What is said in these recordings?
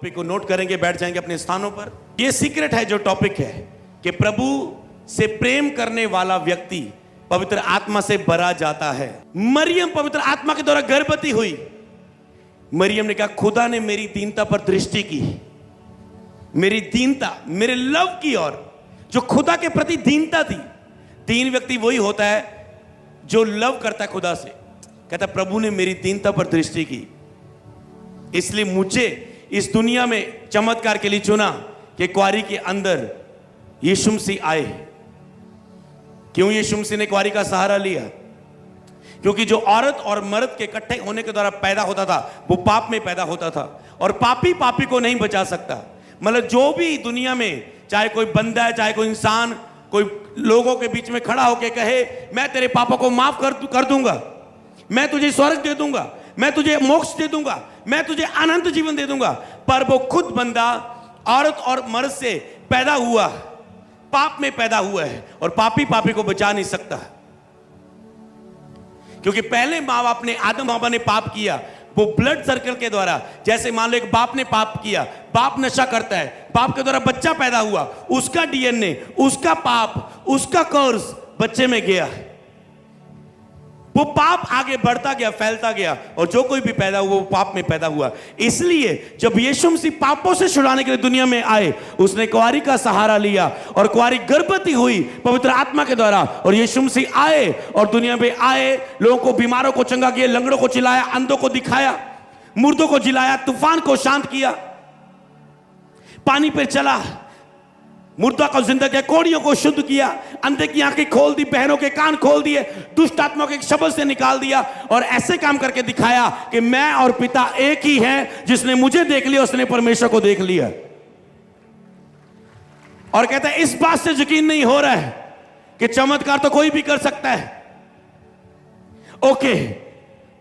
Topic को note करेंगे, बैठ जाएंगे अपने स्थानों पर। यह सीक्रेट है जो टॉपिक है कि प्रभु से प्रेम करने वाला व्यक्ति पवित्र आत्मा से भरा जाता है। मरियम पवित्र आत्मा के द्वारा गर्भवती हुई। मरियम ने कहा, खुदा ने मेरी दीनता पर दृष्टि की, मेरी दीनता, मेरे लव की ओर, जो खुदा के प्रति दीनता थी। दीन व्यक्ति वही होता है जो लव करता है खुदा से। कहता प्रभु ने मेरी दीनता पर दृष्टि की, इसलिए मुझे इस दुनिया में चमत्कार के लिए चुना कि कुआरी के अंदर यीशु मसीह आए। क्यों यीशु मसीह ने कुआरी का सहारा लिया? क्योंकि जो औरत और मर्द के इकट्ठे होने के द्वारा पैदा होता था वो पाप में पैदा होता था, और पापी पापी को नहीं बचा सकता। मतलब जो भी दुनिया में, चाहे कोई बंदा है, चाहे कोई इंसान, कोई लोगों के बीच में खड़ा होकर कहे मैं तेरे पापों को माफ कर दूंगा, मैं तुझे स्वर्ग दे दूंगा, मैं तुझे मोक्ष दे दूंगा, मैं तुझे अनंत जीवन दे दूंगा, पर वो खुद बंदा औरत और मर्द से पैदा हुआ, पाप में पैदा हुआ है, और पापी पापी को बचा नहीं सकता। क्योंकि पहले माँ बाप ने, आदम बाबा ने पाप किया, वो ब्लड सर्कल के द्वारा, जैसे मान लो एक बाप ने पाप किया, बाप नशा करता है, बाप के द्वारा बच्चा पैदा हुआ, उसका डीएनए, उसका पाप, उसका कर्ज बच्चे में गया, वो पाप आगे बढ़ता गया, फैलता गया, और जो कोई भी पैदा हुआ वो पाप में पैदा हुआ। इसलिए जब यीशु मसीह पापों से छुड़ाने के लिए दुनिया में आए, उसने कुआरी का सहारा लिया, और कुआरी गर्भवती हुई पवित्र आत्मा के द्वारा, और यीशु मसीह आए और दुनिया में आए, लोगों को, बीमारों को चंगा किया, लंगड़ों को चिल्लाया, अंधों को दिखाया, मुर्दों को जिलाया, तूफान को शांत किया, पानी पर चला, मुर्दा को जिंदा किया, कोड़ियों को शुद्ध किया, अंधे की आंखें खोल दी, बहनों के कान खोल दिए, दुष्ट आत्मा को एक शब्द से निकाल दिया, और ऐसे काम करके दिखाया कि मैं और पिता एक ही हैं। जिसने मुझे देख लिया उसने परमेश्वर को देख लिया। और कहता है इस बात से यकीन नहीं हो रहा है कि चमत्कार तो कोई भी कर सकता है। ओके,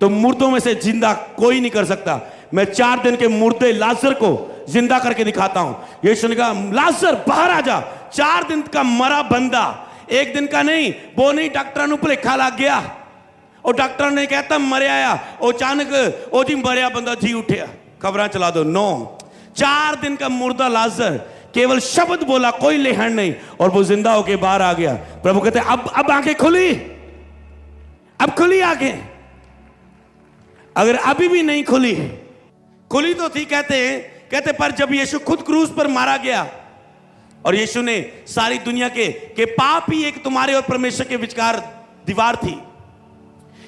तो मुर्दों में से जिंदा कोई नहीं कर सकता। मैं 4 दिन के मुर्दे लाजर को जिंदा करके दिखाता हूं। यीशु ने कहा लाजर बाहर आ जा। 4 दिन का मरा बंदा, 1 दिन का नहीं, वो नहीं डॉक्टर ने भुलेखा लग गया, और डॉक्टर ने कहता मरे आया, अचानक ओ जी मरिया बंदा जी उठा, खबरें चला दो। नो, 4 दिन का मुर्दा लाजर केवल शब्द बोला, कोई लेहन नहीं, और वो जिंदा होके बाहर आ गया। प्रभु कहते अब आंखें खुली, अब खुली आंखें। अगर अभी भी नहीं खुली तो थी, कहते पर जब यीशु खुद क्रूस पर मारा गया, और यीशु ने सारी दुनिया के पाप ही एक तुम्हारे और परमेश्वर के विचकार दीवार थी।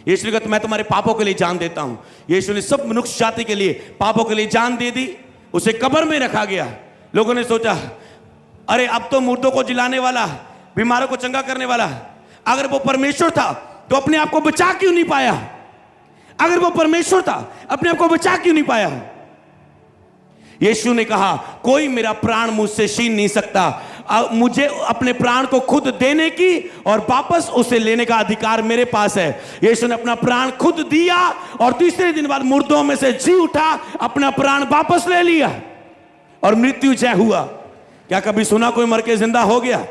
यीशु ने कहा मैं तुम्हारे पापों के लिए जान देता हूं। यीशु ने सब मनुष्य जाति के लिए पापों के लिए जान दे दी। उसे कब्र में रखा गया। लोगों ने सोचा अरे अब तो मुर्दों को जिलाने वाला, बीमारों को चंगा करने वाला, अगर वो परमेश्वर था तो अपने आप को बचा क्यों नहीं पाया? अगर वो परमेश्वर था अपने आप को बचा क्यों नहीं पाया? यीशु ने कहा कोई मेरा प्राण मुझसे छीन नहीं सकता। मुझे अपने प्राण को खुद देने की और वापस उसे लेने का अधिकार मेरे पास है। यीशु ने अपना प्राण खुद दिया, और तीसरे दिन बाद मुर्दों में से जी उठा, अपना प्राण वापस ले लिया, और मृत्यु जय हुआ। क्या कभी सुना कोई मर के जिंदा हो गया?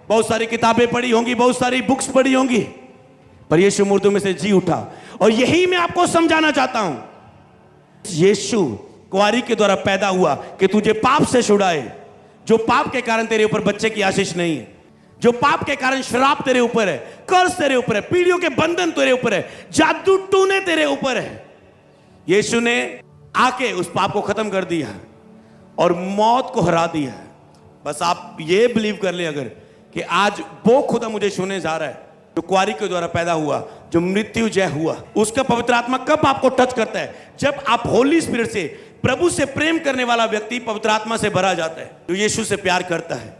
बहुत सारी किताबें पढ़ी होंगी, बहुत सारी बुक्स पढ़ी होंगी, पर यीशु मुर्दों में से जी उठा। और यही मैं आपको समझाना चाहता हूं। यीशु कुआरी के द्वारा पैदा हुआ कि तुझे पाप से छुड़ाए। जो पाप के कारण तेरे ऊपर बच्चे की आशीष नहीं है, जो पाप के कारण श्राप तेरे ऊपर है, कर्ज तेरे ऊपर है, पीढ़ियों के बंधन तेरे ऊपर है, जादू टूने तेरे ऊपर है, यीशु ने आके उस पाप को खत्म कर दिया और मौत को हरा दिया। बस आप ये बिलीव कर ले अगर कि आज वो खुदा मुझे छूने जा रहा है, जो कुआरी के द्वारा पैदा हुआ, जो मृत्यु जय हुआ, उसका पवित्र आत्मा कब आपको टच करता है? जब आप होली स्पिरिट से, प्रभु से प्रेम करने वाला व्यक्ति पवित्र आत्मा से भरा जाता है, जो यीशु से प्यार करता है।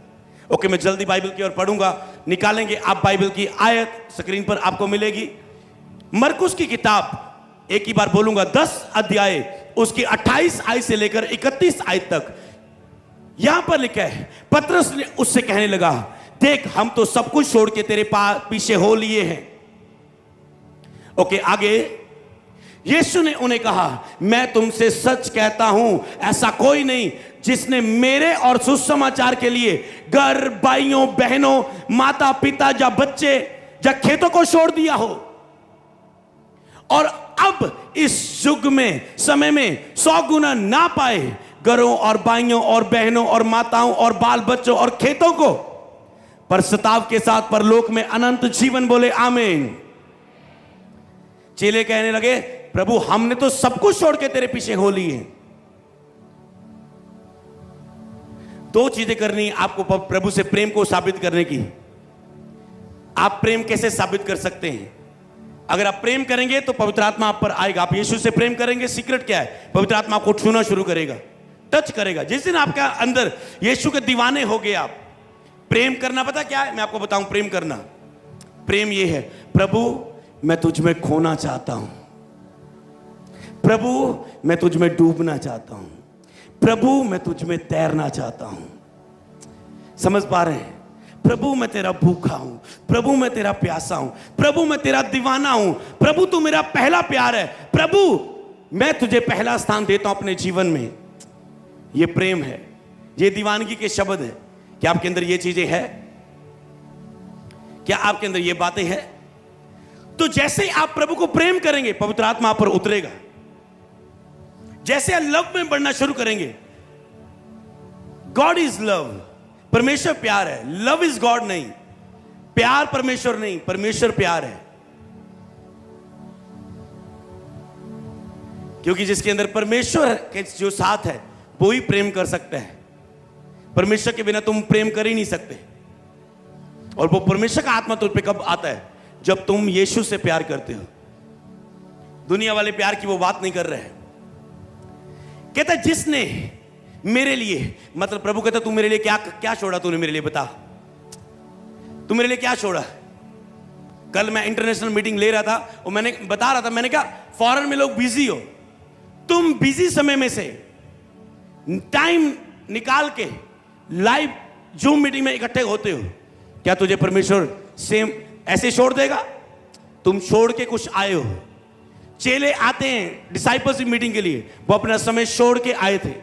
ओके, मैं जल्दी बाइबल की ओर पढ़ूंगा, निकालेंगे आप बाइबल की आयत स्क्रीन पर आपको मिलेगी। मरकुस की किताब, एक ही बार बोलूंगा, 10 अध्याय, उसकी 28 आयत से लेकर 31 आयत तक यहां पर लिखा है, पतरस ने उससे कहने लगा देख हम तो सब कुछ छोड़ के तेरे पीछे हो लिए हैं। ओके, आगे यीशु ने उन्हें कहा मैं तुमसे सच कहता हूं, ऐसा कोई नहीं जिसने मेरे और सुसमाचार के लिए घर, भाइयों, बहनों, माता पिता या बच्चे या खेतों को छोड़ दिया हो, और अब इस युग में, समय में 100 गुना ना पाए घरों और भाइयों और बहनों और माताओं और बाल बच्चों और खेतों को, पर सताव के साथ परलोक में अनंत जीवन। बोले आमीन। चेले कहने लगे, प्रभु हमने तो सब कुछ छोड़ के तेरे पीछे हो लिए। दो चीजें करनी आपको प्रभु से प्रेम को साबित करने की। आप प्रेम कैसे साबित कर सकते हैं? अगर आप प्रेम करेंगे तो पवित्र आत्मा आप पर आएगा। आप यीशु से प्रेम करेंगे, सीक्रेट क्या है? पवित्र आत्मा आपको छूना शुरू करेगा, टच करेगा। जिस दिन आपका अंदर यीशु के दीवाने हो गए आप, प्रेम करना पता क्या है? मैं आपको बताऊं प्रेम करना। प्रेम ये है, प्रभु मैं तुझ में खोना चाहता हूं, प्रभु मैं तुझ में डूबना चाहता हूं, प्रभु मैं तुझ में तैरना चाहता हूं। समझ पा रहे हैं? प्रभु मैं तेरा भूखा हूं, प्रभु मैं तेरा प्यासा हूं, प्रभु मैं तेरा दीवाना हूं, प्रभु तू मेरा पहला प्यार है, प्रभु मैं तुझे पहला स्थान देता हूं अपने जीवन में। ये प्रेम है, ये दीवानगी के शब्द है। क्या आपके अंदर ये चीजें हैं? क्या आपके अंदर ये बातें हैं? तो जैसे आप प्रभु को प्रेम करेंगे, पवित्र आत्मा आप पर उतरेगा। जैसे आप लव में बढ़ना शुरू करेंगे, गॉड इज लव, परमेश्वर प्यार है। लव इज गॉड नहीं, प्यार परमेश्वर नहीं, परमेश्वर प्यार है। क्योंकि जिसके अंदर परमेश्वर के जो साथ है वो ही प्रेम कर सकता है। परमेश्वर के बिना तुम प्रेम कर ही नहीं सकते। और वो परमेश्वर का आत्मा तुझ पे कब आता है? जब तुम यीशु से प्यार करते हो। दुनिया वाले प्यार की वो बात नहीं कर रहे हैं। कहता है जिसने मेरे लिए, मतलब प्रभु कहता तू मेरे लिए क्या क्या छोड़ा? तूने मेरे लिए बता, तू मेरे लिए क्या छोड़ा? कल मैं इंटरनेशनल मीटिंग ले रहा था और मैंने बता रहा था, मैंने कहा फॉरेन में लोग बिजी हो, तुम बिजी समय में से टाइम निकाल के लाइव जूम मीटिंग में इकट्ठे होते हो। क्या तुझे परमेश्वर सेम ऐसे छोड़ देगा? तुम छोड़ के कुछ आए हो। चेले आते हैं डिसाइपल्स मीटिंग के लिए, वो अपना समय छोड़ के आए थे।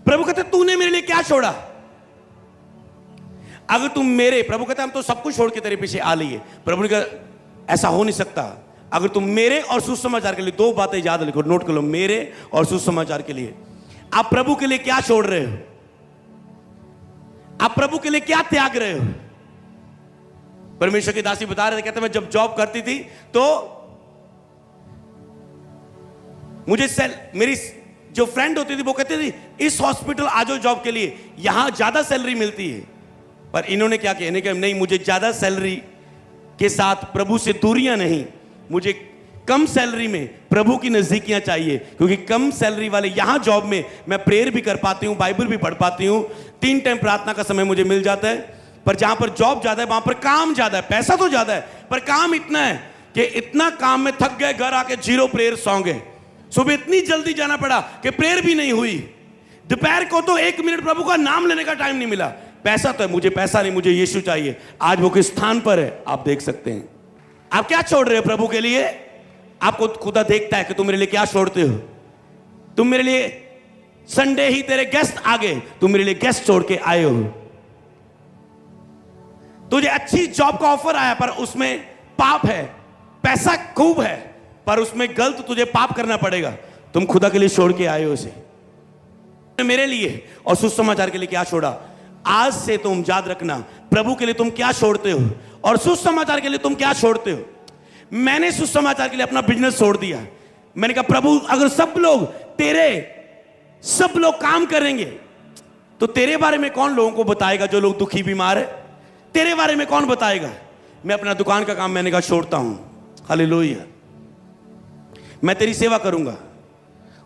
प्रभु कहते तूने मेरे लिए क्या छोड़ा? अगर तुम मेरे, प्रभु कहते हम तो सब कुछ छोड़ के तेरे पीछे आ लिए। प्रभु ने कहा ऐसा हो नहीं सकता। अगर तुम मेरे और सुसमाचार के लिए, दो बातें याद लिखो, नोट कर लो, मेरे और सुसमाचार के लिए। आप प्रभु के लिए क्या छोड़ रहे हो? आप प्रभु के लिए क्या त्याग रहे हो? परमेश्वर की दासी बता रहे थे, कहते मैं जब जॉब करती थी तो मुझे मेरी जो फ्रेंड होती थी वो कहती थी इस हॉस्पिटल आ जाओ जॉब के लिए, यहां ज्यादा सैलरी मिलती है। पर इन्होंने क्या किया? इन्हें कहा नहीं, मुझे ज्यादा सैलरी के साथ प्रभु से दूरियां नहीं, मुझे कम सैलरी में प्रभु की नजदीकियां चाहिए। क्योंकि कम सैलरी वाले यहां जॉब में मैं प्रेयर भी कर पाती हूं, बाइबल भी पढ़ पाती हूं, 3 टाइम प्रार्थना का समय मुझे मिल जाता है। पर जहां पर जॉब ज्यादा है वहां पर काम ज्यादा है, पैसा तो ज्यादा है पर काम इतना है कि इतना काम में थक गए, घर आके 0 प्रेयर सौ गए। सुबह इतनी जल्दी जाना पड़ा कि प्रेयर भी नहीं हुई। दोपहर को तो 1 मिनट प्रभु का नाम लेने का टाइम नहीं मिला। पैसा तो है, मुझे पैसा नहीं, मुझे यीशु चाहिए। आज वो किस स्थान पर है आप देख सकते हैं। आप क्या छोड़ रहे हो प्रभु के लिए? आपको खुदा देखता है कि तुम मेरे लिए क्या छोड़ते हो। तुम मेरे लिए संडे ही तेरे गेस्ट आ गए, तुम मेरे लिए गेस्ट छोड़ के आए हो। तुझे अच्छी जॉब का ऑफर आया पर उसमें पाप है, पैसा खूब है पर उसमें गलत तुझे पाप करना पड़ेगा। तुम खुदा के लिए छोड़ के आए हो उसे। मेरे लिए और सुसमाचार के लिए क्या छोड़ा? आज से तुम याद रखना, प्रभु के लिए तुम क्या छोड़ते हो और सुसमाचार के लिए तुम क्या छोड़ते हो। मैंने सुसमाचार के लिए अपना बिजनेस छोड़ दिया। मैंने कहा प्रभु अगर सब लोग काम करेंगे तो तेरे बारे में कौन लोगों को बताएगा? जो लोग दुखी बीमार है तेरे बारे में कौन बताएगा? मैं अपना दुकान का काम, मैंने कहा छोड़ता हूं। हालेलुया, मैं तेरी सेवा करूंगा।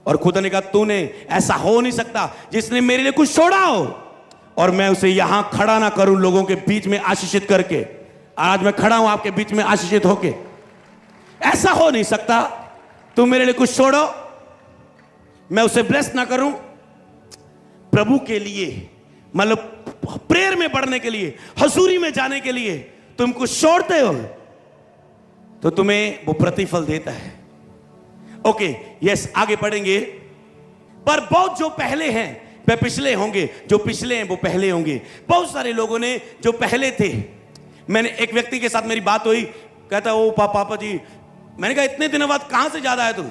और खुदा ने कहा तूने, ऐसा हो नहीं सकता जिसने मेरे लिए कुछ छोड़ा हो और मैं उसे यहां खड़ा ना करूं लोगों के बीच में आशीषित करके। आज मैं खड़ा हूं आपके बीच में आशीषित होके। ऐसा हो नहीं सकता तुम मेरे लिए कुछ छोड़ो मैं उसे ब्लेस ना करूं। प्रभु के लिए, मतलब प्रेयर में बढ़ने के लिए, हजूरी में जाने के लिए तुम कुछ छोड़ते हो तो तुम्हें वो प्रतिफल देता है। ओके, यस, आगे पढ़ेंगे। पर बहुत जो पहले हैं वे पिछले होंगे, जो पिछले हैं वो पहले होंगे। बहुत सारे लोगों ने जो पहले थे, मैंने एक व्यक्ति के साथ मेरी बात हुई, कहता ओ पापा जी, मैंने कहा इतने दिनों बाद कहां से ज्यादा है तू?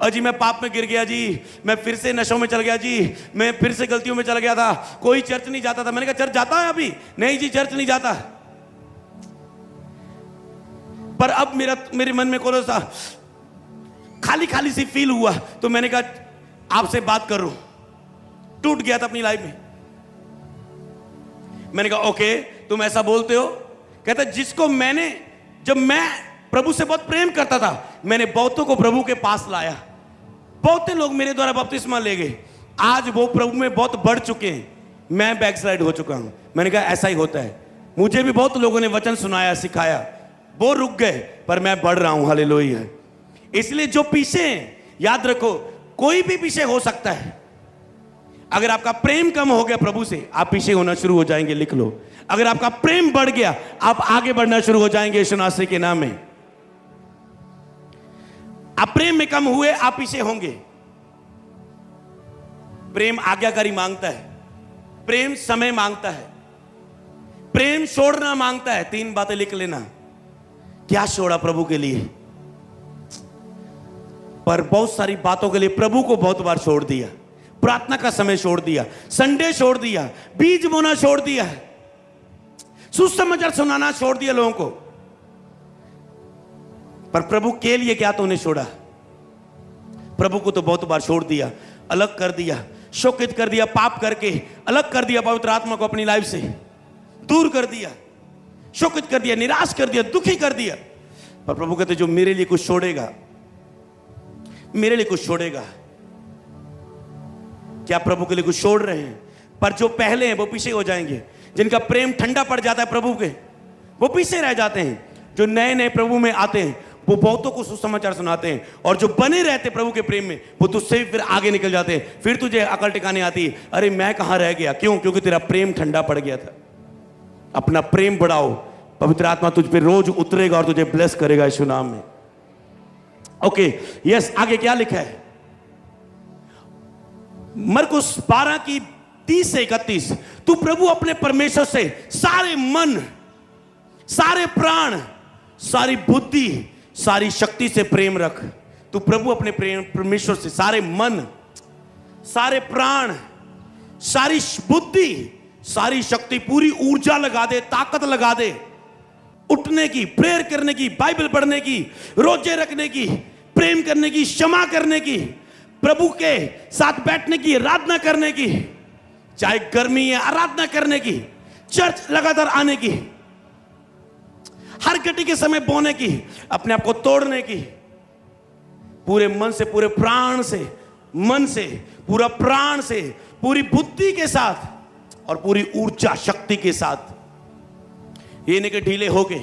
और जी मैं पाप में गिर गया जी, मैं फिर से नशों में चल गया जी, मैं फिर से गलतियों में चल गया था, कोई चर्च नहीं जाता था। मैंने कहा चर्च जाता है अभी? नहीं जी चर्च नहीं जाता। पर अब मेरे मन में कोई सा खाली खाली सी फील हुआ, तो मैंने कहा आपसे बात कर रहा हूं। टूट गया था अपनी लाइफ में। मैंने कहा ओके तुम ऐसा बोलते हो? कहता जिसको जब मैं प्रभु से बहुत प्रेम करता था, मैंने बहुतों को प्रभु के पास लाया, बहुत लोग मेरे द्वारा बपतिस्मा ले गए, आज वो प्रभु में बहुत बढ़ चुके हैं, मैं बैकस्लाइड हो चुका हूं। मैंने कहा ऐसा ही होता है, मुझे भी बहुत लोगों ने वचन सुनाया सिखाया, वो रुक गए पर मैं बढ़ रहा हूं। हालेलुया। इसलिए जो पीछे याद रखो, कोई भी पीछे हो सकता है। अगर आपका प्रेम कम हो गया प्रभु से, आप पीछे होना शुरू हो जाएंगे, लिख लो। अगर आपका प्रेम बढ़ गया, आप आगे बढ़ना शुरू हो जाएंगे यीशु नासरी के नाम में। आप प्रेम में कम हुए, आप पीछे होंगे। प्रेम आज्ञाकारी मांगता है, प्रेम समय मांगता है, प्रेम छोड़ना मांगता है। 3 बातें लिख लेना। क्या छोड़ा प्रभु के लिए? पर बहुत सारी बातों के लिए प्रभु को बहुत बार छोड़ दिया। प्रार्थना का समय छोड़ दिया, संडे छोड़ दिया, बीज बोना छोड़ दिया, सुसमाचार सुनाना छोड़ दिया लोगों को। पर प्रभु के लिए क्या तूने छोड़ा? प्रभु को तो बहुत बार छोड़ दिया, अलग कर दिया, शोकित कर दिया, पाप करके अलग कर दिया, पवित्र आत्मा को अपनी लाइफ से दूर कर दिया, शोकित कर दिया, निराश कर दिया, दुखी कर दिया। पर प्रभु कहते जो मेरे लिए कुछ छोड़ेगा, मेरे लिए कुछ छोड़ेगा। क्या प्रभु के लिए कुछ छोड़ रहे हैं? पर जो पहले हैं वो पीछे हो जाएंगे। जिनका प्रेम ठंडा पड़ जाता है प्रभु के, वो पीछे रह जाते हैं। जो नए नए प्रभु में आते हैं वो बहुतों को सुसमाचार सुनाते हैं, और जो बने रहते प्रभु के प्रेम में वो तुझसे भी फिर आगे निकल जाते हैं। फिर तुझे अकल टिकाने आती है, अरे मैं कहां रह गया? क्यों? क्योंकि तेरा प्रेम ठंडा पड़ गया था। अपना प्रेम बढ़ाओ, पवित्र आत्मा तुझ पे रोज उतरेगा और तुझे ब्लेस करेगा यीशु नाम में। ओके यस, आगे क्या लिखा है? मरकुस 12 की 30 से 31। तू प्रभु अपने परमेश्वर से सारे मन, सारे प्राण, सारी बुद्धि, सारी शक्ति से प्रेम रख। तू प्रभु अपने परमेश्वर से सारे मन, सारे प्राण, सारी बुद्धि, सारी शक्ति, पूरी ऊर्जा लगा दे, ताकत लगा दे, उठने की, प्रेयर करने की, बाइबल पढ़ने की, रोजे रखने की, प्रेम करने की, क्षमा करने की, प्रभु के साथ बैठने की, आराधना करने की, चाहे गर्मी है आराधना करने की, चर्च लगातार आने की, हर घटी के समय बोने की, अपने आप को तोड़ने की, पूरे मन से, पूरे प्राण से, मन से, पूरा प्राण से, पूरी बुद्धि के साथ और पूरी ऊर्जा शक्ति के साथ। ये नहीं कि ढीले होके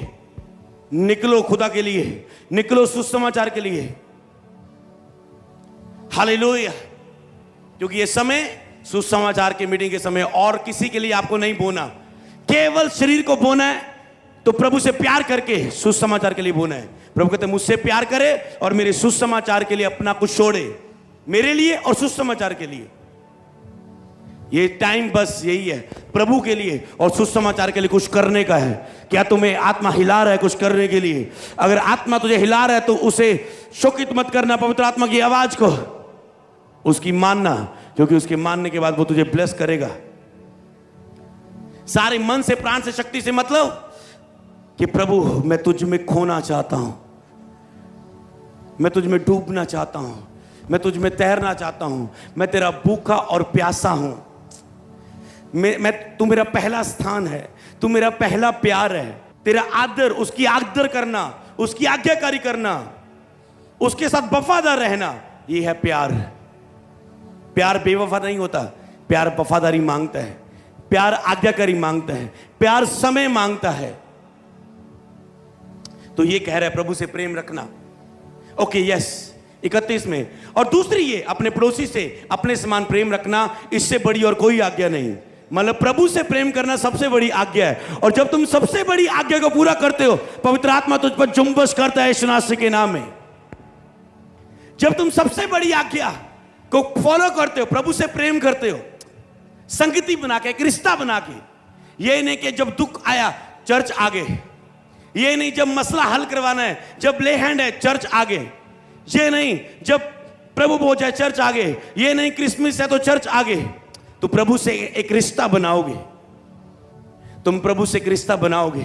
निकलो खुदा के लिए, निकलो सुसमाचार के लिए। हालेलुया। क्योंकि ये समय सुसमाचार की मीटिंग के समय, और किसी के लिए आपको नहीं बोना, केवल शरीर को बोना है। तो प्रभु से प्यार करके सुसमाचार के लिए बोना है। प्रभु कहते मुझसे प्यार करे और मेरे सुसमाचार के लिए अपना कुछ छोड़े, मेरे लिए और सुसमाचार के लिए। ये टाइम बस यही है, प्रभु के लिए और सुसमाचार के लिए कुछ करने का है। क्या तुम्हें आत्मा हिला रहा है कुछ करने के लिए? अगर आत्मा तुझे हिला रहा है तो उसे शोकित मत करना, पवित्र आत्मा की आवाज को उसकी मानना, क्योंकि उसके मानने के बाद वो तुझे ब्लेस करेगा। सारे मन से, प्राण से, शक्ति से, मतलब कि प्रभु मैं तुझ में खोना चाहता हूं, मैं तुझ में डूबना चाहता हूं, मैं तुझ में तैरना चाहता हूं, मैं तेरा भूखा और प्यासा हूं। तू मेरा पहला स्थान है, तू मेरा पहला प्यार है। तेरा आदर, उसकी आदर करना, उसकी आज्ञाकारी करना, उसके साथ वफादार रहना, ये है प्यार। प्यार बेवफा नहीं होता, प्यार वफादारी मांगता है, प्यार आज्ञाकारी मांगता है, प्यार समय मांगता है। तो ये कह रहा है प्रभु से प्रेम रखना। ओके यस, 31 में। और दूसरी ये, अपने पड़ोसी से अपने समान प्रेम रखना, इससे बड़ी और कोई आज्ञा नहीं। मतलब प्रभु से प्रेम करना सबसे बड़ी आज्ञा है। और जब तुम सबसे बड़ी आज्ञा को पूरा करते हो, पवित्र आत्मा तुझ पर जुम्बश करता है यीशु नासरी के नाम में। जब तुम सबसे बड़ी आज्ञा को फॉलो करते हो, प्रभु से प्रेम करते हो, संगति बना के, एक रिश्ता बना के, ये नहीं कि जब दुख आया चर्च आगे, ये नहीं जब मसला हल करवाना है, जब ले हैंड है चर्च आगे, ये नहीं जब प्रभु पहुंचा है चर्च आगे, ये नहीं क्रिसमस है तो चर्च आगे। तो प्रभु से एक रिश्ता बनाओगे, तुम प्रभु से एक रिश्ता बनाओगे।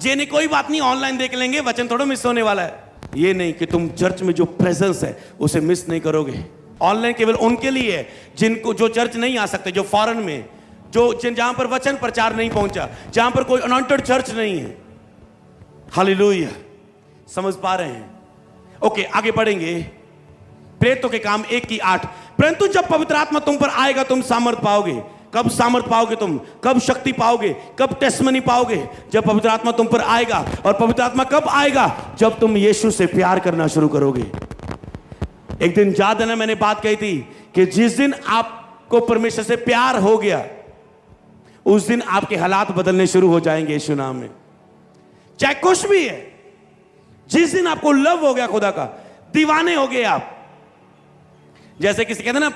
ये नहीं कोई बात नहीं, ऑनलाइन देख लेंगे, वचन थोड़ा मिस होने वाला है। ये नहीं कि तुम चर्च में जो प्रेजेंस है उसे मिस नहीं करोगे। ऑनलाइन केवल उनके लिए है जिनको, जो चर्च नहीं आ सकते, जो फॉरेन में, जहां पर वचन प्रचार नहीं पहुंचा, जहां पर कोई अनॉइंटेड चर्च नहीं है। हालेलुया, समझ पा रहे हैं? ओके, आगे बढ़ेंगे। प्रेरितों के काम 1:8, परंतु जब पवित्र आत्मा तुम पर आएगा तुम सामर्थ पाओगे। कब सामर्थ पाओगे तुम? कब शक्ति पाओगे? कब टेस्टमनी पाओगे? जब पवित्र आत्मा तुम पर आएगा। और पवित्र आत्मा कब आएगा? जब तुम यीशु से प्यार करना शुरू करोगे। एक दिन याद है ना, मैंने बात कही थी कि जिस दिन आपको परमेश्वर से प्यार हो गया उस दिन आपके हालात बदलने शुरू हो जाएंगे यीशु नाम में। चाहे कुछ भी है, जिस दिन आपको लव हो गया खुदा का, दीवाने हो गए आप। जैसे किसी कहते ना,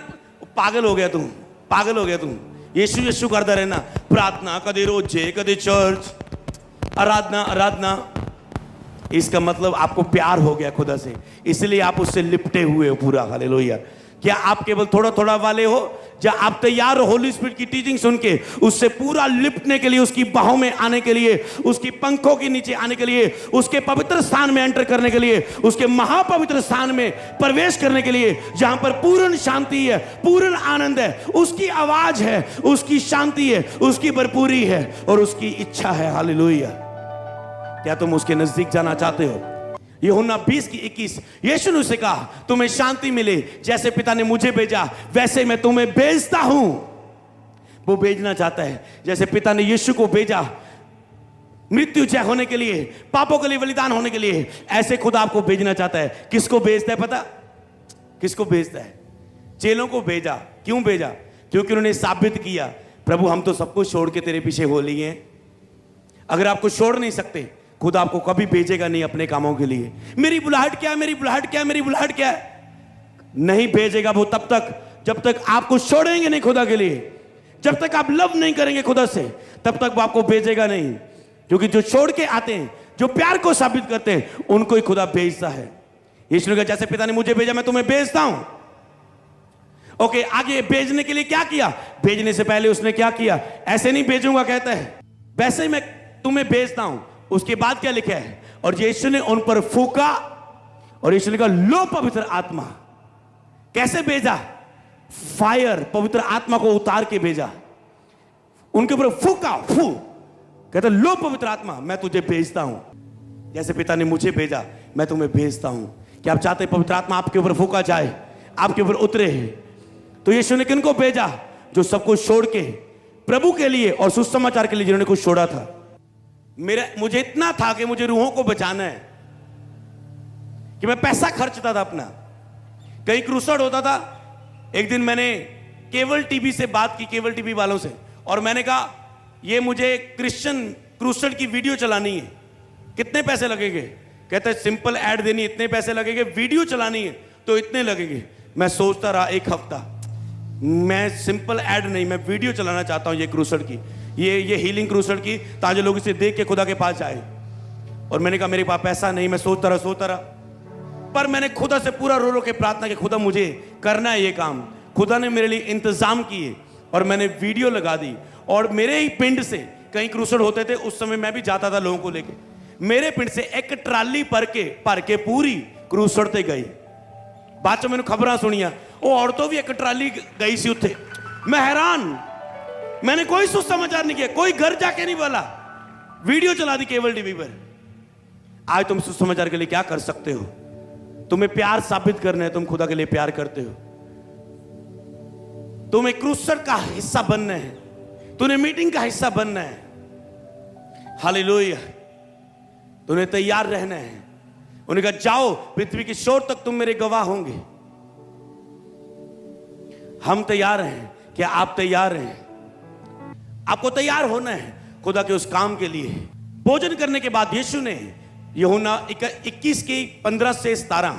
पागल हो गया तुम, पागल हो गया तुम, यीशु यीशु करता रहना, प्रार्थना कदे रोजे कदे चर्च, आराधना आराधना। इसका मतलब आपको प्यार हो गया खुदा से, इसलिए आप उससे लिपटे हुए हो पूरा। हालेलुया। क्या आप केवल थोड़ा थोड़ा वाले हो? जब आप तैयार हो होली स्पिरिट की टीचिंग सुन के उससे पूरा लिपटने के लिए, उसकी बाहों में आने के लिए, उसकी पंखों के नीचे आने के लिए, उसके पवित्र स्थान में एंटर करने के लिए, उसके महापवित्र स्थान में प्रवेश करने के लिए, जहां पर पूर्ण शांति है, पूर्ण आनंद है, उसकी आवाज है, उसकी शांति है, उसकी भरपूरी है और उसकी इच्छा है। हालेलुया। क्या तुम उसके नजदीक जाना चाहते हो? यूहन्ना 20:21, यीशु ने उसे कहा, तुम्हें शांति मिले, जैसे पिता ने मुझे भेजा वैसे मैं तुम्हें भेजता हूं। वो भेजना चाहता है, जैसे पिता ने यीशु को भेजा मृत्यु जय होने के लिए, पापों के लिए बलिदान होने के लिए, ऐसे खुदा आपको भेजना चाहता है। किसको भेजता है पता? किसको भेजता है? चेलों को भेजा। क्यों भेजा? क्योंकि उन्होंने साबित किया, प्रभु हम तो सब कुछ छोड़ के तेरे पीछे हो लिए हैं। अगर आपको छोड़ नहीं सकते, खुदा आपको कभी भेजेगा नहीं अपने कामों के लिए। मेरी बुलाहट क्या है, मेरी बुलाहट क्या है, मेरी बुलाहट क्या है? नहीं भेजेगा वो तब तक जब तक आपको छोड़ेंगे नहीं खुदा के लिए। जब तक आप लव नहीं करेंगे खुदा से, तब तक वो आपको भेजेगा नहीं। क्योंकि जो छोड़ के आते हैं, जो प्यार को साबित करते हैं, उनको ही खुदा भेजता है। यीशु ने कहा, जैसे पिता ने मुझे भेजा मैं तुम्हें भेजता हूं। ओके, आगे भेजने के लिए क्या किया? भेजने से पहले उसने क्या किया? ऐसे नहीं भेजूंगा कहता है, वैसे ही मैं तुम्हें भेजता हूं। उसके बाद क्या लिखा है? और यीशु ने उन पर फूका और यीशु ने कहा, लो पवित्र आत्मा। कैसे भेजा? फायर, पवित्र आत्मा को उतार के भेजा, उनके ऊपर फूका, फू, कहता लो पवित्र आत्मा मैं तुझे भेजता हूं। जैसे पिता ने मुझे भेजा मैं तुम्हें भेजता हूं। क्या आप चाहते हैं पवित्र आत्मा आपके ऊपर फूका जाए, आपके ऊपर उतरे? तो यीशु ने किनको भेजा? जो सब कुछ छोड़ के प्रभु के लिए और सुसमाचार के लिए जिन्होंने कुछ छोड़ा था। मुझे इतना था कि मुझे रूहों को बचाना है कि मैं पैसा खर्चता था अपना, कहीं क्रूसेड होता था। एक दिन मैंने केबल टीवी से बात की, केबल टीवी वालों से, और मैंने कहा ये मुझे क्रिश्चियन क्रूसेड की वीडियो चलानी है, कितने पैसे लगेंगे? कहते हैं सिंपल ऐड देनी इतने पैसे लगेंगे, वीडियो चलानी है तो इतने लगेंगे। मैं सोचता रहा एक हफ्ता, मैं सिंपल ऐड नहीं, मैं वीडियो चलाना चाहता हूं ये क्रूसेड की, ये हीलिंग क्रूसेड की, ताकि लोग इसे देख के खुदा के पास जाए। और मैंने कहा मेरे पास पैसा नहीं। मैं सोचता रहा, पर मैंने खुदा से पूरा रो रो के प्रार्थना की, खुदा मुझे करना है ये काम। खुदा ने मेरे लिए इंतजाम किए और मैंने वीडियो लगा दी। और मेरे ही पिंड से कहीं क्रूसेड होते थे, उस समय मैं भी जाता था लोगों को लेके। मेरे पिंड से एक ट्राली भर के पूरी क्रूसेड ते गई। बाद में मैंने खबरां सुनिया, वो औरतों भी एक ट्राली गई सी उत्थे। मैं हैरान, मैंने कोई सुसमाचार नहीं किया, कोई घर जाके नहीं बोला, वीडियो चला दी केबल टीवी पर। आज तुम सुसमाचार के लिए क्या कर सकते हो? तुम्हें प्यार साबित करना है, तुम खुदा के लिए प्यार करते हो। तुम्हें क्रूसेड का हिस्सा बनना है, तुम्हें मीटिंग का हिस्सा बनना है। हालेलुया। तुम्हें तैयार रहना है। उन्होंने कहा जाओ पृथ्वी की छोर तक तुम मेरे गवाह होंगे। हम तैयार हैं। क्या आप तैयार हैं? आपको तैयार होना है खुदा के उस काम के लिए। भोजन करने के बाद यीशु ने, यूहन्ना 21:15-17,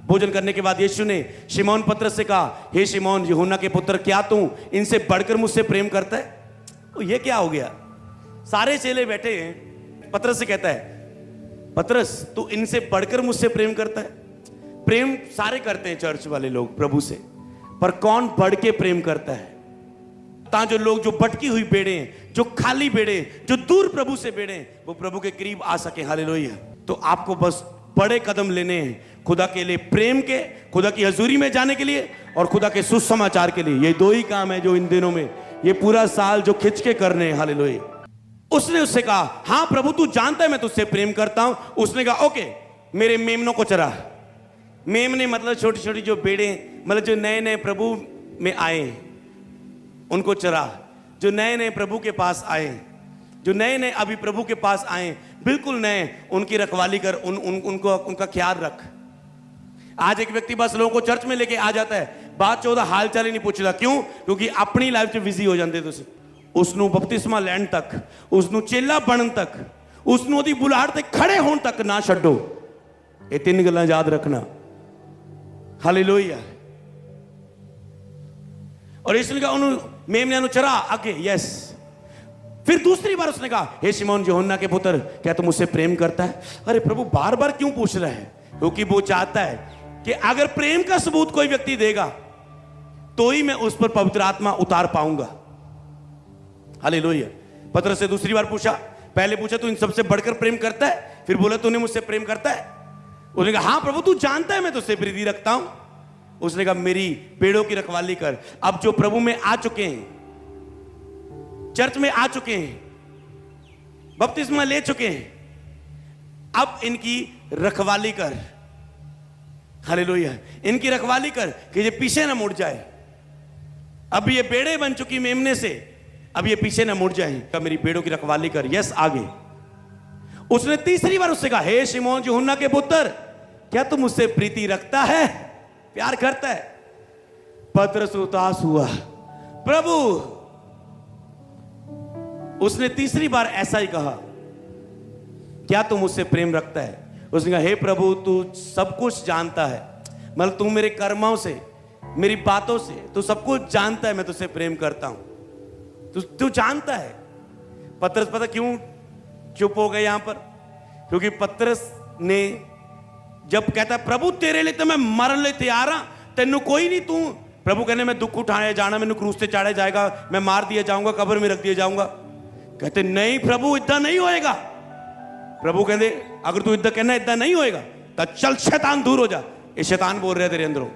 भोजन करने के बाद यीशु ने शिमोन पतरस से कहा, हे शिमोन यूहन्ना के पुत्र, क्या तू इनसे बढ़कर मुझसे प्रेम करता है? तो ये क्या हो गया? सारे चेले बैठे हैं। पतरस से कहता है, पतरस तू इनसे बढ़कर मुझसे प्रेम करता है? प्रेम सारे करते हैं चर्च वाले लोग प्रभु से, पर कौन बढ़ के प्रेम करता है? जो लोग जो भटकी हुई बेड़े हैं, जो खाली बेड़े, जो दूर प्रभु से बेड़े हैं, वो प्रभु के करीब आ सके। हालेलुया। तो आपको बस बड़े कदम लेने हैं खुदा के लिए प्रेम के, खुदा की हजूरी में जाने के लिए और खुदा के सुसमाचार के लिए। ये दो ही काम है जो इन दिनों में, ये पूरा साल जो खिंच के करने हैं। हालेलुया। उसने उससे कहा, हाँ प्रभु तू जानता है मैं तुझसे प्रेम करता हूं। उसने कहा ओके, मेरे मेमनों को चरा। मेमने मतलब छोटी छोटी जो बेड़े, मतलब जो नए नए प्रभु में आए उनको चरा। जो नए नए प्रभु के पास आए, जो नए नए अभी प्रभु के पास आए, बिल्कुल नए, उनकी रखवाली कर, उनको उनका ख्याल रख। आज एक व्यक्ति बस लोगों को चर्च में लेके आ जाता है, बात 14 हाल चाल ही नहीं पूछता। क्यों? क्योंकि अपनी लाइफ से बिजी हो जाते तुसी। उसनु बपतिस्मा लैंड तक, उसनु चेला बनन तक, उसनु ओदी बुलाहट ते खड़े होने तक ना छड्डो। ये 3 गल्लां याद रखना। हालेलुया। और इसने कहा उन्होंने मेमने नु चरा आगे। यस। फिर दूसरी बार उसने कहा, हे शिमोन यूहन्ना के पुत्र, क्या तुम मुझसे प्रेम करता है? अरे प्रभु बार बार क्यों पूछ रहा है? क्योंकि वो चाहता है कि अगर प्रेम का सबूत कोई व्यक्ति देगा तो ही मैं उस पर पवित्र आत्मा उतार पाऊंगा। हालेलुया। पतरस से दूसरी बार पूछा, पहले पूछा तू इन सबसे बढ़कर प्रेम करता है, फिर बोला तूने मुझसे प्रेम करता है? उसने कहा हाँ प्रभु तू जानता है मैं तुझसे प्रीति रखता हूं। उसने कहा मेरी पेड़ों की रखवाली कर। अब जो प्रभु में आ चुके हैं, चर्च में आ चुके हैं, बपतिस्मा ले चुके हैं, अब इनकी रखवाली कर। हालेलुया। इनकी रखवाली कर कि ये पीछे ना मुड़ जाए। अब ये बेड़े बन चुकी मेमने से, अब ये पीछे ना मुड़ जाए। क्या मेरी बेड़ों की रखवाली कर। यस आगे। उसने तीसरी बार उससे कहा, हे शिमोन यूहन्ना के पुत्र, क्या तू मुझसे प्रीति रखता है, प्यार करता है? पतरस उदास हुआ। प्रभु, उसने तीसरी बार ऐसा ही कहा, क्या तू मुझसे प्रेम रखता है? उसने कहा हे प्रभु तू सब कुछ जानता है, मतलब तू मेरे कर्मों से, मेरी बातों से तू सब कुछ जानता है, मैं तुझसे प्रेम करता हूं, तू जानता है। पतरस पता क्यों चुप हो गए यहां पर? क्योंकि पतरस ने जब कहता प्रभु तेरे लिए तो मैं मरन ले तैयार हां, तेनू कोई नहीं, तू प्रभु कहने मैं दुख उठाने जाना, मैनू क्रूस से चाड़े जाएगा, मैं मार दिया जाऊंगा, कब्र में रख दिया जाऊंगा। कहते नहीं प्रभु इतना नहीं होएगा। प्रभु कहते अगर तू इतना कहना इतना नहीं होएगा तो चल शैतान दूर हो जा। ये शैतान बोल रहे हैं तेरे अंदरों,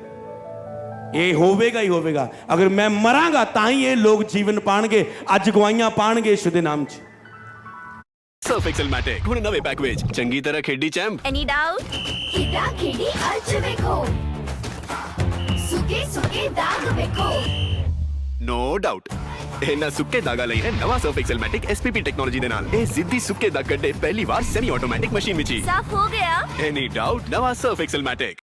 ये होवेगा ही होवेगा। अगर मैं मरांगा ताही ये लोग जीवन पाणगे, अज गवाइयां पाणगे यीशु दे नाम च। सर्फ एक्सेल मैटिक हुण नवे पैक विच चंगी तरह खेडी चैंप। Any doubt? खेड़ा खेड़ी अज वेखो, सुके सुके दाग वेखो। नो डाउट ਇਹਨਾਂ ਸੁੱਕੇ ਦਾਗਾ ਲਈ ਹੈ ਨਵਾਂ Surf Excel Matic SPP technology ਦੇ ਨਾਲ। ਇਹ ਜ਼ਿੱਦੀ ਸੁੱਕੇ ਦਾਗ ਕੱਢੇ ਪਹਿਲੀ ਵਾਰ ਸੈਮੀ ਆਟੋਮੈਟਿਕ ਮਸ਼ੀਨ ਵਿੱਚ ਹੀ। साफ हो गया? ਐਨੀ ਡਾਊਟ ਨਵਾਂ ਸਰਫ ਐਕਸਲ ਮੈਟਿਕ।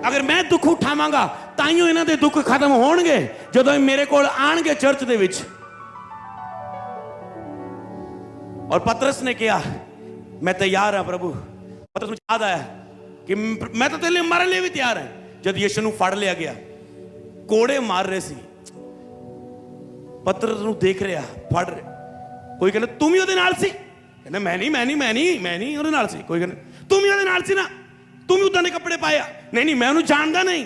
अगर मैं दुख उठावांगा ताइयों इन्हां दे दुख खत्म होणगे जदों मेरे कोल आणगे चर्च दे विच। और पतरस ने कहा मैं तैयार हां प्रभु। पतरस को याद आया कि मैं तो तेरे लिए मरन लिए भी तैयार है। जब यीशु नूं फड़ लिया गया, कोड़े मार रहे सी, पतरस नूं देख रहा फड़ रहे, कोई कहना तुम ही ਉਹਦੇ ਨਾਲ ਸੀ, ਕਹਿੰਦਾ ਮੈਂ ਨਹੀਂ ਉਹਦੇ ਨਾਲ ਸੀ। ਕੋਈ ਕਹਿੰਦਾ तुम ही ਉਹਦੇ ਨਾਲ ਸੀ ਨਾ, तुम ही उदां ਦੇ ਕੱਪੜੇ ਪਾਏ ਆ। नहीं मैं ਉਹਨੂੰ ਜਾਣਦਾ नहीं,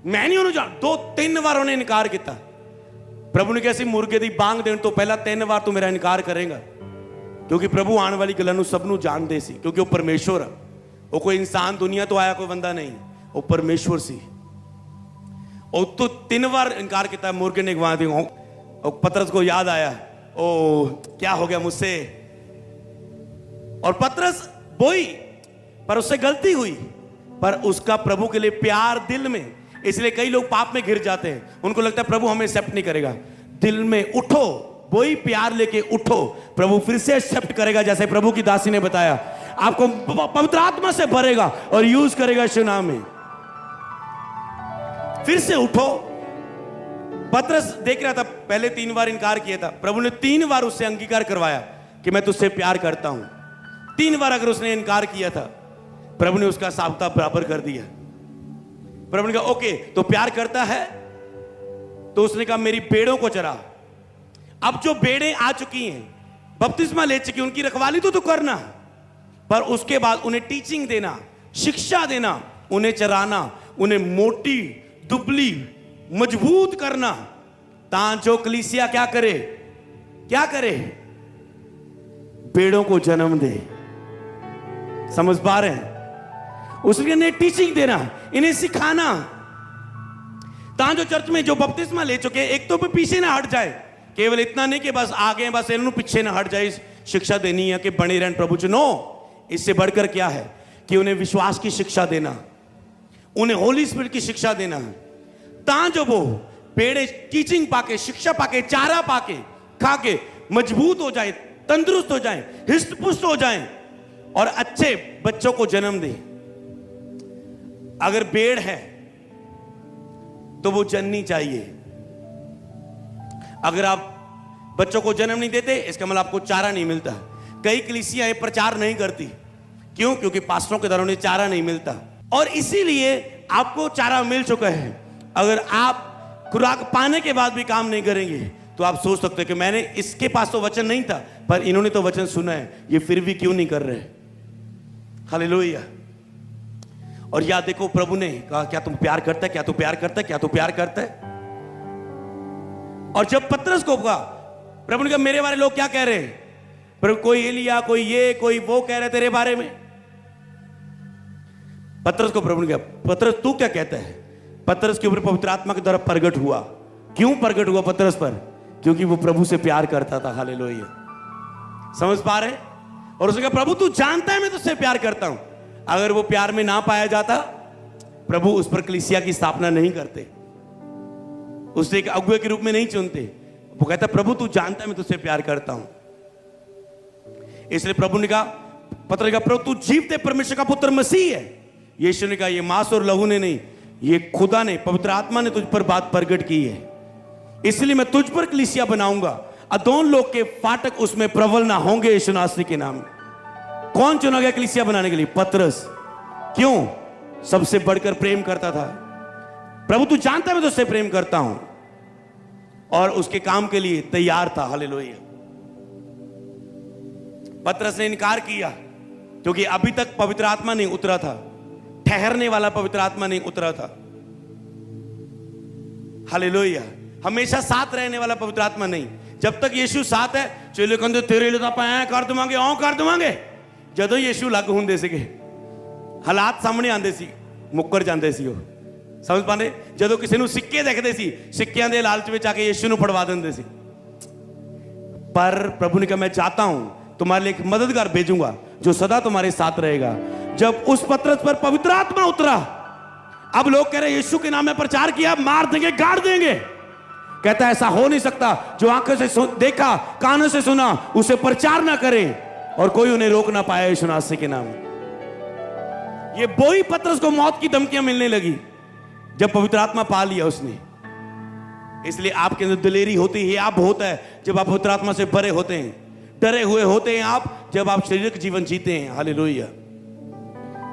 मैं नहीं ਉਹਨੂੰ ਜਾਣ। 2-3 ਵਾਰ ਉਹਨੇ ਇਨਕਾਰ ਕੀਤਾ। प्रभु ने कहा सी मुर्गे ਦੀ ਬਾਂਗ ਦੇਣ ਤੋਂ ਪਹਿਲਾਂ 3 ਵਾਰ ਤੂੰ ਮੇਰਾ ਇਨਕਾਰ ਕਰੇਗਾ। क्योंकि प्रभु आने वाली गल्लां ਨੂੰ ਸਭ ਨੂੰ ਜਾਣਦੇ ਸੀ, क्योंकि ਉਹ परमेश्वर ਆ। ਉਹ ਕੋਈ ਇਨਸਾਨ दुनिया तो आया कोई बंदा नहीं, ਉਹ परमेश्वर सी। और तो 3 बार इनकार किया। मुर्गे ने गवा दी। और पतरस को याद आया ओ क्या हो गया मुझसे। और पतरस बोई, पर उससे गलती हुई, पर उसका प्रभु के लिए प्यार दिल में। इसलिए कई लोग पाप में घिर जाते हैं, उनको लगता है प्रभु हमें एक्सेप्ट नहीं करेगा। दिल में उठो, वही प्यार लेके उठो, प्रभु फिर से एक्सेप्ट करेगा। जैसे प्रभु की दासी ने बताया, आपको पवित्र आत्मा से भरेगा और यूज करेगा यीशु नाम में। फिर से उठो। पतरस देख रहा था, पहले 3 बार इनकार किया था। प्रभु ने 3 बार उससे अंगीकार करवाया कि मैं तुझसे प्यार करता हूं। 3 बार अगर उसने इनकार किया था, प्रभु ने उसका साबता बराबर कर दिया। प्रभु ने कहा ओके तो प्यार करता है, तो उसने कहा मेरी बेड़ों को चरा। अब जो बेड़े आ चुकी हैं, बपतिस्मा ले चुकी, उनकी रखवाली तो करना, पर उसके बाद उन्हें टीचिंग देना, शिक्षा देना, उन्हें चराना, उन्हें मोटी दुबली मजबूत करना, ताकि कलीसिया क्या करे, क्या करे, पेड़ों को जन्म दे। समझ पा रहे हैं? उसके लिए टीचिंग देना, इन्हें सिखाना, ताकि जो चर्च में जो बपतिस्मा ले चुके एक तो पीछे ना हट जाए। केवल इतना नहीं कि बस आगे बस इन्होंने पीछे ना हट जाए, शिक्षा देनी है कि बने रहन प्रभु च। नो, इससे बढ़कर क्या है कि उन्हें विश्वास की शिक्षा देना, उन्हें होली स्पिरिट की शिक्षा देना, ताकि जो वो पेड़े टीचिंग पाके, शिक्षा पाके, चारा पाके, खा के मजबूत हो जाए, तंदुरुस्त हो जाए, हिस्ट पुष्ट हो जाए और अच्छे बच्चों को जन्म दे। अगर पेड़ है तो वो जननी चाहिए। अगर आप बच्चों को जन्म नहीं देते, इसका मतलब आपको चारा नहीं मिलता। कई कलीसियां प्रचार नहीं करती, क्यों? क्योंकि पास्टरों के द्वारा उन्हें चारा नहीं मिलता, और इसीलिए आपको चारा मिल चुका है। अगर आप खुराक पाने के बाद भी काम नहीं करेंगे तो आप सोच सकते हैं कि मैंने, इसके पास तो वचन नहीं था पर इन्होंने तो वचन सुना है, ये फिर भी क्यों नहीं कर रहे। हालेलुया। और याद देखो, प्रभु ने कहा क्या तुम प्यार करता है, क्या तू प्यार करता है, क्या तू प्यार करता है। और जब पतरस को कहा, प्रभु ने कहा मेरे बारे लोग क्या कह रहे हैं, प्रभु कोई एलिया, कोई ये, कोई वो कह रहे तेरे बारे में। पतरस को प्रभु ने कहा, पतरस तू क्या कहता है। पतरस के ऊपर पवित्र आत्मा के द्वारा प्रगट हुआ। क्यों प्रगट हुआ पतरस पर? क्योंकि वो प्रभु से प्यार करता था। हालेलुया। समझ पा रहे? और उसने कहा प्रभु तू जानता है मैं तुझसे प्यार करता हूं। अगर वो प्यार में ना पाया जाता, प्रभु उस पर कलीसिया की स्थापना नहीं करते, उसे एक अगुवे के रूप में नहीं चुनते। वो कहता प्रभु तू जानता है मैं तुझसे प्यार करता हूं। इसलिए प्रभु ने कहा, पतरस ने कहा प्रभु तू जीवते परमेश्वर का पुत्र मसीह है। यीशु ने कहा ये मांस और लहू ने नहीं, ये खुदा ने, पवित्र आत्मा ने तुझ पर बात प्रकट की है। इसलिए मैं तुझ पर कलीसिया बनाऊंगा, अदोन लोग के फाटक उसमें प्रबल ना होंगे, यीशु नासरी के नाम में। कौन चुना गया कलीसिया बनाने के लिए? पतरस। क्यों? सबसे बढ़कर प्रेम करता था। प्रभु तू जानता है मैं तुझसे प्रेम करता हूं, और उसके काम के लिए तैयार था। हालेलुया। पतरस ने इनकार किया क्योंकि अभी तक पवित्र आत्मा नहीं उतरा था, ठहरने वाला पवित्र आत्मा नहीं उतरा था। हालेलुया। हमेशा साथ रहने वाला पवित्र आत्मा नहीं। जब तक यीशु साथ है, चलो कहते तेरे लिए पाए कर देवांगे, औ कर देवांगे। ਜਦੋਂ ਯੀਸ਼ੂ ਲੱਗ ਹੁੰਦੇ ਸੀਗੇ, ਹਾਲਾਤ ਸਾਹਮਣੇ ਆਉਂਦੇ ਸੀ, ਮੁੱਕਰ ਜਾਂਦੇ ਸੀ ਉਹ। ਸਮਝ ਪਾਉਂਦੇ? ਜਦੋਂ ਕਿਸੇ ਨੂੰ ਸਿੱਕੇ ਦਿਖਦੇ ਸੀ, ਸਿੱਕਿਆਂ ਦੇ ਲਾਲਚ ਵਿੱਚ ਆ ਕੇ ਯੀਸ਼ੂ ਨੂੰ ਫੜਵਾ ਦਿੰਦੇ ਸੀ। पर प्रभु ने कहा मैं चाहता हूं तुम्हारे लिए एक मददगार भेजूंगा जो सदा तुम्हारे साथ रहेगा। जब उस पतरस पर पवित्र आत्मा उतरा, अब लोग कह रहे यीशु के नाम में प्रचार किया, मार देंगे, गाड़ देंगे। कहता ऐसा हो नहीं सकता, जो आंखों से देखा, कानों से सुना, उसे प्रचार ना करें, और कोई उन्हें रोक ना पाया यीशु नासरी के नाम। ये वही पतरस को मौत की धमकियां मिलने लगी जब पवित्र आत्मा पा लिया उसने। इसलिए आपके अंदर दिलेरी होती है, आप होता है जब आप पवित्र आत्मा से भरे होते हैं। डरे हुए होते हैं आप जब आप शारीरिक जीवन जीते हैं। हालेलुया।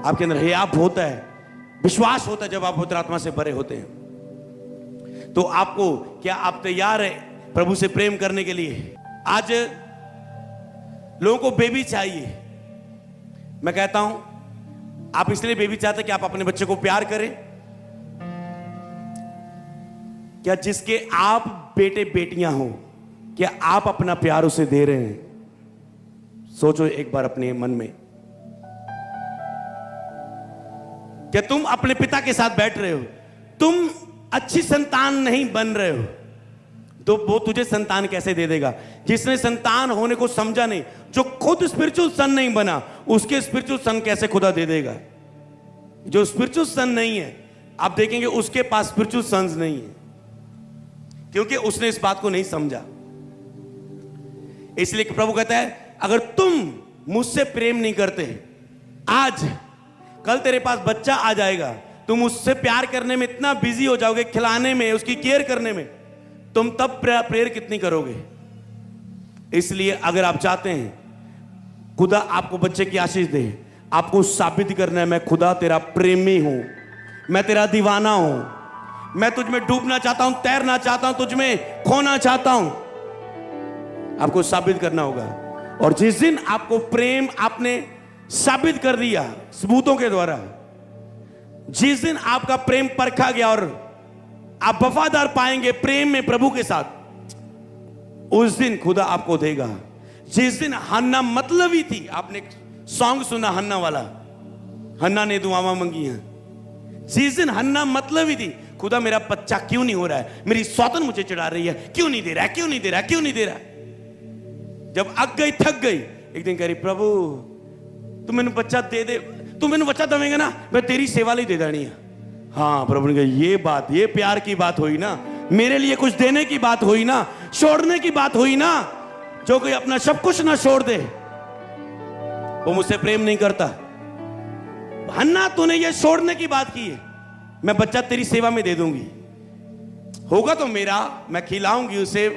आपके अंदर है आप होता है, विश्वास होता है जब आप पवित्र आत्मा से भरे होते हैं। तो आपको क्या आप तैयार है प्रभु से प्रेम करने के लिए? आज लोगों को बेबी चाहिए। मैं कहता हूं आप इसलिए बेबी चाहते कि आप अपने बच्चे को प्यार करें? क्या जिसके आप बेटे बेटियां हो, क्या आप अपना प्यार उसे दे रहे हैं? सोचो एक बार अपने मन में। क्या तुम अपने पिता के साथ बैठ रहे हो? तुम अच्छी संतान नहीं बन रहे हो तो वो तुझे संतान कैसे दे देगा? जिसने संतान होने को समझा नहीं, जो खुद स्पिरिचुअल सन नहीं बना, उसके स्पिरिचुअल सन कैसे खुदा दे देगा? जो स्पिरिचुअल सन नहीं है, आप देखेंगे उसके पास स्पिरिचुअल सन्स नहीं है, क्योंकि उसने इस बात को नहीं समझा। इसलिए प्रभु कहता है अगर तुम मुझसे प्रेम नहीं करते, आज कल तेरे पास बच्चा आ जाएगा, तुम उससे प्यार करने में इतना बिजी हो जाओगे, खिलाने में, उसकी केयर करने में, तुम तब प्रेयर कितनी करोगे? इसलिए अगर आप चाहते हैं खुदा आपको बच्चे की आशीष दे, आपको साबित करना है मैं खुदा तेरा प्रेमी हूं, मैं तेरा दीवाना हूं, मैं तुझ में डूबना चाहता हूं, तैरना चाहता हूं, तुझ में खोना चाहता हूं। आपको साबित करना होगा। और जिस दिन आपको प्रेम आपने साबित कर दिया सबूतों के द्वारा। जिस दिन आपका प्रेम परखा गया और आप वफादार पाएंगे प्रेम में प्रभु के साथ, उस दिन खुदा आपको देगा। जिस दिन हन्ना मतलबी थी, आपने सॉन्ग सुना हन्ना वाला, हन्ना ने दुआएं मांगी हैं। जिस दिन हन्ना मतलबी थी, खुदा मेरा बच्चा क्यों नहीं हो रहा है, मेरी सौतन मुझे चिढ़ा रही है, क्यों नहीं दे रहा है, क्यों नहीं दे रहा है, क्यों नहीं दे रहा है। जब अक गई थक गई, एक दिन कह रही प्रभु तू मैंने बच्चा दे दे, तू मैंने बच्चा देवेंगे ना, मैं तेरी सेवा लिए दे देनी है। हाँ प्रभु ने कहा ये बात, ये प्यार की बात हुई ना, मेरे लिए कुछ देने की बात हुई ना, छोड़ने की बात हुई ना। जो कोई अपना सब कुछ ना छोड़ दे वो मुझसे प्रेम नहीं करता। हन्ना तूने ये छोड़ने की बात की है, मैं बच्चा तेरी सेवा में दे दूंगी, होगा तो मेरा, मैं खिलाऊंगी उसे,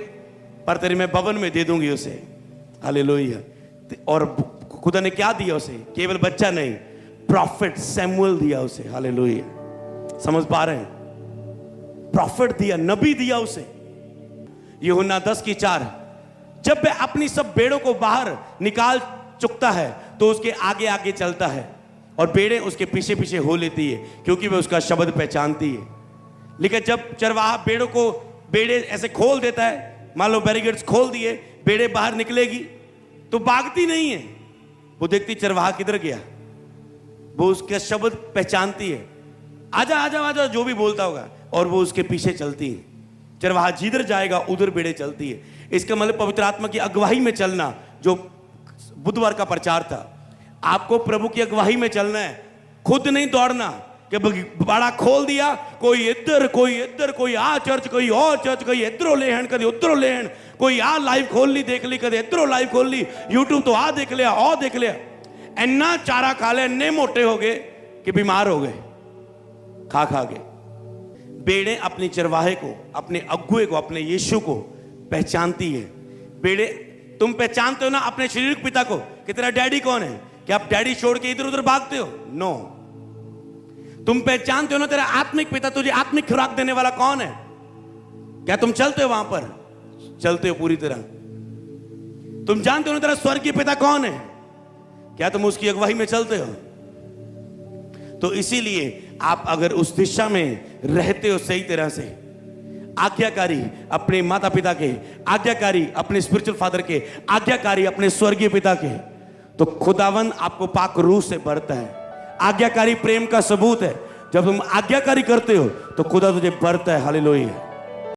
पर तेरे मैं भवन में दे दूंगी उसे। हालेलुया। और खुदा ने क्या दिया उसे, केवल बच्चा नहीं, प्रॉफिट सैमुअल दिया उसे। हालेलुया। समझ पा रहे हैं, प्रॉफिट दिया, नबी दिया उसे। यूहन्ना 10:4, जब वह अपनी सब भेड़ों को बाहर निकाल चुकता है तो उसके आगे आगे चलता है और भेड़ें उसके पीछे पीछे हो लेती है, क्योंकि वह उसका शब्द पहचानती है। लेकिन जब चरवाहा भेड़े ऐसे खोल देता है, मान लो बैरिकेड्स खोल दिए, भेड़े बाहर निकलेगी तो भागती नहीं है, वो देखती चरवाहा किधर गया, वो उसका शब्द पहचानती है, आजा आजा आजा जो भी बोलता होगा, और वो उसके पीछे चलती है। चरवाहा जिधर जाएगा उधर भेड़े चलती है। इसका मतलब पवित्र आत्मा की अगुवाई में चलना, जो बुधवार का प्रचार था। आपको प्रभु की अगुवाई में चलना है, खुद नहीं दौड़ना कि बड़ा खोल दिया, कोई इधर कोई आ चर्च, कोई और चर्च, कोई इधरों लेहन, कभी उधरों लेहन, कोई आ लाइव खोल ली देख ली, कभी इधरों लाइव खोल ली, यूट्यूब तो आ देख लिया और देख लिया। इन्ना चारा खा ले, इन्ने मोटे हो गए कि बीमार हो गए खा खा के। भेड़ें अपने चरवाहे को, अपने अगुए को, अपने यीशु को पहचानती है। भेड़े, तुम पहचानते हो ना अपने शरीर पिता को कि तेरा डैडी कौन है? क्या आप डैडी छोड़ के इधर उधर भागते हो? नो। तुम पहचानते हो ना तेरा आत्मिक पिता, तुझे आत्मिक खुराक देने वाला कौन है? क्या तुम चलते हो वहां पर? चलते हो पूरी तरह। तुम जानते हो ना तेरा स्वर्गीय पिता कौन है? क्या तुम उसकी अगुवाई में चलते हो? तो इसीलिए आप अगर उस दिशा में रहते हो सही तरह से, आज्ञाकारी अपने माता पिता के, आज्ञाकारी अपने स्पिरिचुअल फादर के, आज्ञाकारी अपने स्वर्गीय पिता के, तो खुदावन आपको पाक रूह से भरता है। आज्ञाकारी प्रेम का सबूत है। जब तुम आज्ञाकारी करते हो तो खुदा तुझे भरता है। हालेलुया।